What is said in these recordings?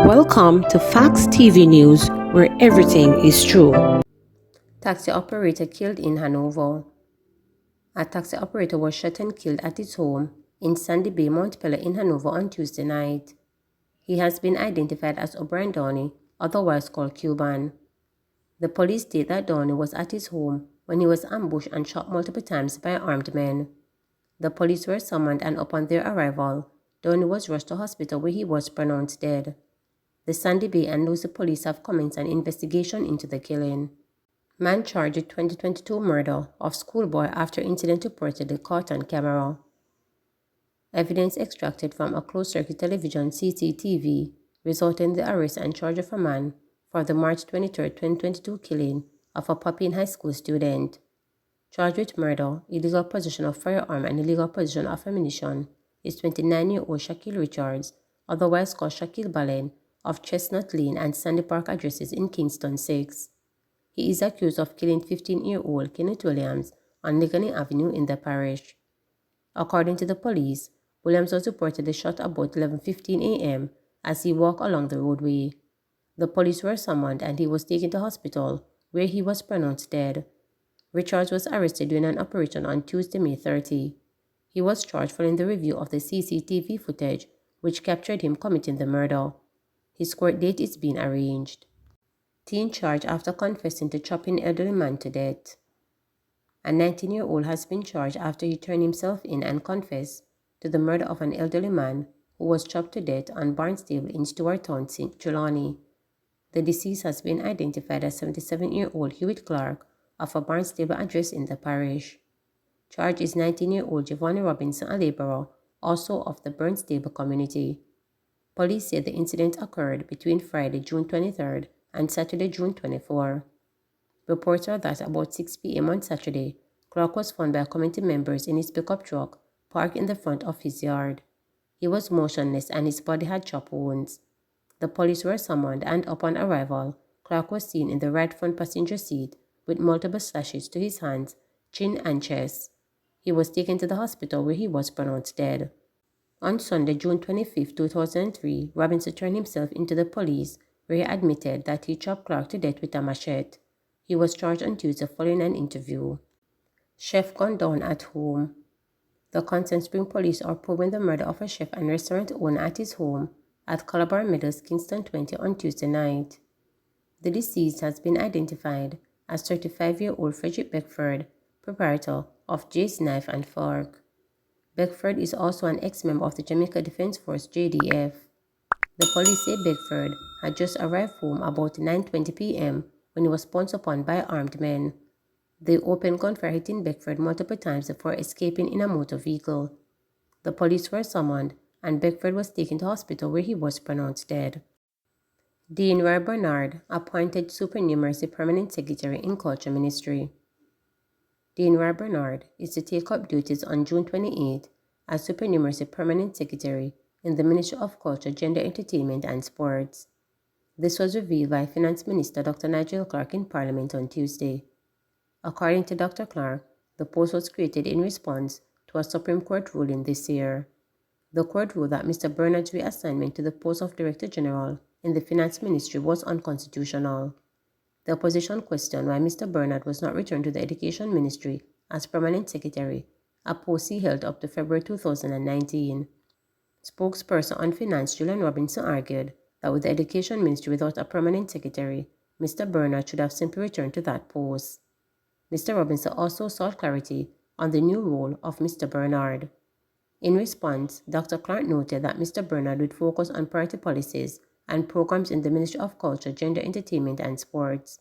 Welcome to Facts TV News, where everything is true. Taxi operator killed in Hanover. A taxi operator was shot and killed at his home in Sandy Bay, Montpelier in Hanover on Tuesday night. He has been identified as O'Brien Downey, otherwise called Cuban. The police state that Downey was at his home when he was ambushed and shot multiple times by armed men. The police were summoned, and upon their arrival, Downey was rushed to hospital where he was pronounced dead. The Sandy Bay and Lucy police have commenced an investigation into the killing. Man charged with 2022 murder of Schoolboy after incident reportedly caught on camera. Evidence extracted from a closed-circuit television CCTV resulted in the arrest and charge of a man for the March 23, 2022 killing of a Papine High School student. Charged with murder, illegal possession of firearm, and illegal possession of ammunition is 29-year-old Shaquille Richards, otherwise called Shaquille Balen, of Chestnut Lane and Sandy Park addresses in Kingston 6. He is accused of killing 15-year-old Kenneth Williams on Legany Avenue in the parish. According to the police, Williams was reportedly shot about 11:15 a.m. as he walked along the roadway. The police were summoned and he was taken to hospital, where he was pronounced dead. Richards was arrested during an operation on Tuesday, May 30. He was charged following the review of the CCTV footage, which captured him committing the murder. His court date is being arranged. Teen charged after confessing to chopping elderly man to death. A 19-year-old has been charged after he turned himself in and confessed to the murder of an elderly man who was chopped to death on Barnstable in Stewarttown, St. Trelawney. The deceased has been identified as 77-year-old Hewitt Clark of a Barnstable address in the parish. Charged is 19-year-old Giovanni Robinson, a laborer, also of the Barnstable community. Police said the incident occurred between Friday, June 23rd and Saturday, June 24. Reports are that about 6 p.m. on Saturday, Clark was found by community members in his pickup truck parked in the front of his yard. He was motionless and his body had chop wounds. The police were summoned, and upon arrival, Clark was seen in the right front passenger seat with multiple slashes to his hands, chin, and chest. He was taken to the hospital where he was pronounced dead. On Sunday, June 25, 2003, Robinson turned himself into the police, where he admitted that he chopped Clark to death with a machete. He was charged on Tuesday following an interview. Chef gunned down at home. The Constant Spring police are probing the murder of a chef and restaurant owner at his home at Calabar Meadows, Kingston 20 on Tuesday night. The deceased has been identified as 35-year-old Frederick Beckford, proprietor of Jay's Knife and Fork. Beckford is also an ex-member of the Jamaica Defense Force JDF. The police say Beckford had just arrived home about 9:20 p.m. when he was pounced upon by armed men. They opened gunfire, hitting Beckford multiple times before escaping in a motor vehicle. The police were summoned, and Beckford was taken to hospital where he was pronounced dead. Dean Roy Bernard appointed Supernumerary Permanent Secretary in Culture Ministry. Dean Roy Bernard is to take up duties on June 28 as Supernumerary Permanent Secretary in the Ministry of Culture, Gender, Entertainment and Sports. This was revealed by Finance Minister Dr. Nigel Clark in Parliament on Tuesday. According to Dr. Clark, the post was created in response to a Supreme Court ruling this year. The court ruled that Mr. Bernard's reassignment to the post of Director General in the Finance Ministry was unconstitutional. The opposition questioned why Mr. Bernard was not returned to the Education Ministry as Permanent Secretary, a post he held up to February 2019. Spokesperson on Finance Julian Robinson argued that with the Education Ministry without a Permanent Secretary, Mr. Bernard should have simply returned to that post. Mr. Robinson also sought clarity on the new role of Mr. Bernard. In response, Dr. Clark noted that Mr. Bernard would focus on priority policies and programs in the Ministry of Culture, Gender, Entertainment and Sports.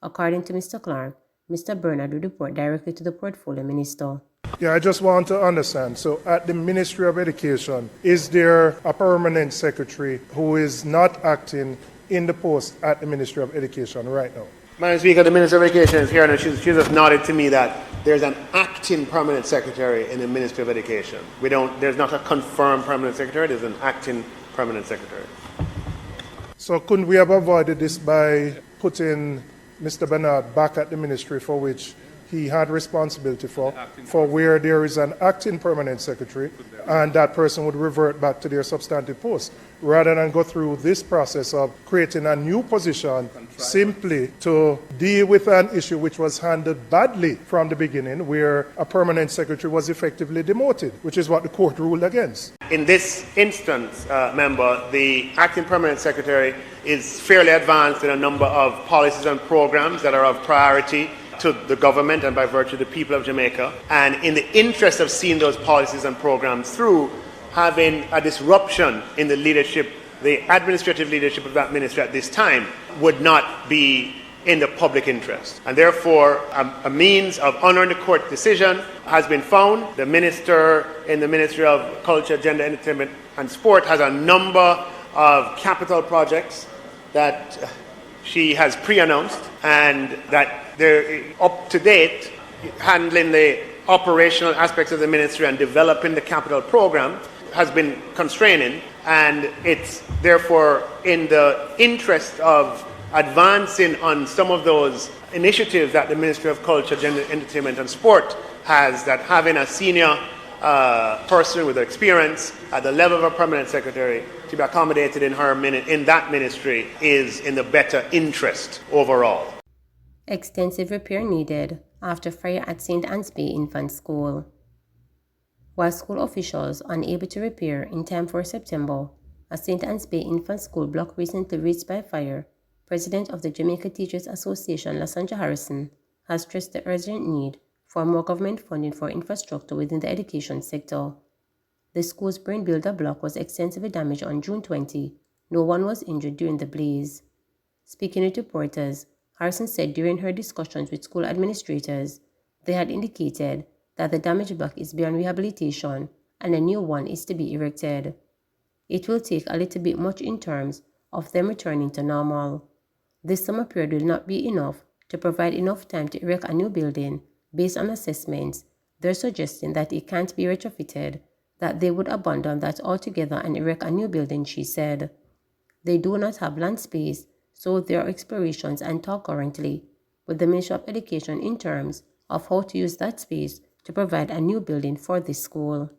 According to Mr. Clark, Mr. Bernard would report directly to the Portfolio Minister. Yeah, I just want to understand. So at the Ministry of Education, is there a permanent secretary who is not acting in the post at the Ministry of Education right now? Madam Speaker, the Minister of Education is here, and she just nodded to me that there's an acting permanent secretary in the Ministry of Education. There's not a confirmed permanent secretary, there's an acting permanent secretary. So couldn't we have avoided this by putting Mr. Bernard back at the ministry for which he had responsibility for where there is an acting permanent secretary, and that person would revert back to their substantive post, rather than go through this process of creating a new position simply to deal with an issue which was handled badly from the beginning, where a permanent secretary was effectively demoted, which is what the court ruled against. In this instance, member, the acting permanent secretary is fairly advanced in a number of policies and programs that are of priority to the government and by virtue of the people of Jamaica. And in the interest of seeing those policies and programs through, having a disruption in the leadership, the administrative leadership of that ministry at this time would not be in the public interest. And therefore, a means of honoring the court decision has been found. The minister in the Ministry of Culture, Gender, Entertainment and Sport has a number of capital projects that she has pre-announced, and that they're up to date handling the operational aspects of the ministry and developing the capital program has been constraining, and it's therefore in the interest of advancing on some of those initiatives that the Ministry of Culture, Gender, Entertainment and Sport has, that having a senior person with experience at the level of a permanent secretary to be accommodated in that ministry is in the better interest overall. Extensive repair needed after fire at St. Anne's Bay Infant School. While school officials unable to repair in time for September, a St. Anne's Bay Infant School block recently reached by fire, President of the Jamaica Teachers Association, Lasandra Harrison, has stressed the urgent need for more government funding for infrastructure within the education sector. The school's brain builder block was extensively damaged on June 20. No one was injured during the blaze. Speaking with reporters, Harrison said during her discussions with school administrators, they had indicated that the damaged block is beyond rehabilitation and a new one is to be erected. It will take a little bit much in terms of them returning to normal. This summer period will not be enough to provide enough time to erect a new building. Based on assessments, they're suggesting that it can't be retrofitted, that they would abandon that altogether and erect a new building, she said. They do not have land space, so there are explorations and talk currently with the Ministry of Education in terms of how to use that space to provide a new building for this school.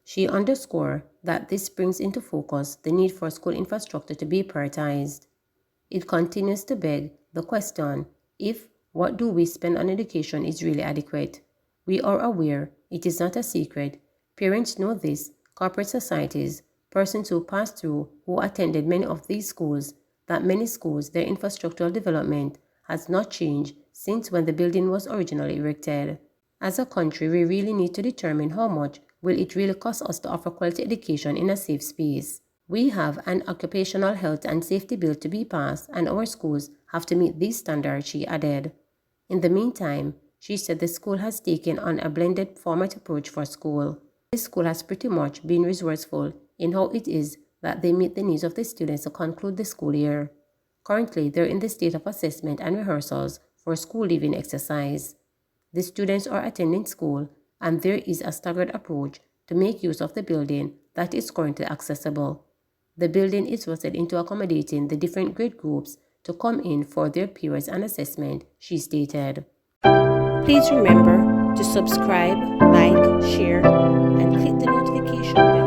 She underscored that this brings into focus the need for school infrastructure to be prioritized. It continues to beg the question if what do we spend on education is really adequate. We are aware, it is not a secret, parents know this, corporate societies, persons who pass through, who attended many of these schools, that many schools, their infrastructural development has not changed since when the building was originally erected. As a country, we really need to determine how much will it really cost us to offer quality education in a safe space. We have an occupational health and safety bill to be passed, and our schools have to meet these standards, she added. In the meantime, she said the school has taken on a blended format approach for school. The school has pretty much been resourceful in how it is that they meet the needs of the students to conclude the school year. Currently, they're in the state of assessment and rehearsals for school leaving exercise. The students are attending school, and there is a staggered approach to make use of the building that is currently accessible. The building is rusted into accommodating the different grade groups to come in for their periods and assessment, she stated. Please remember to subscribe, like, share, and click the notification bell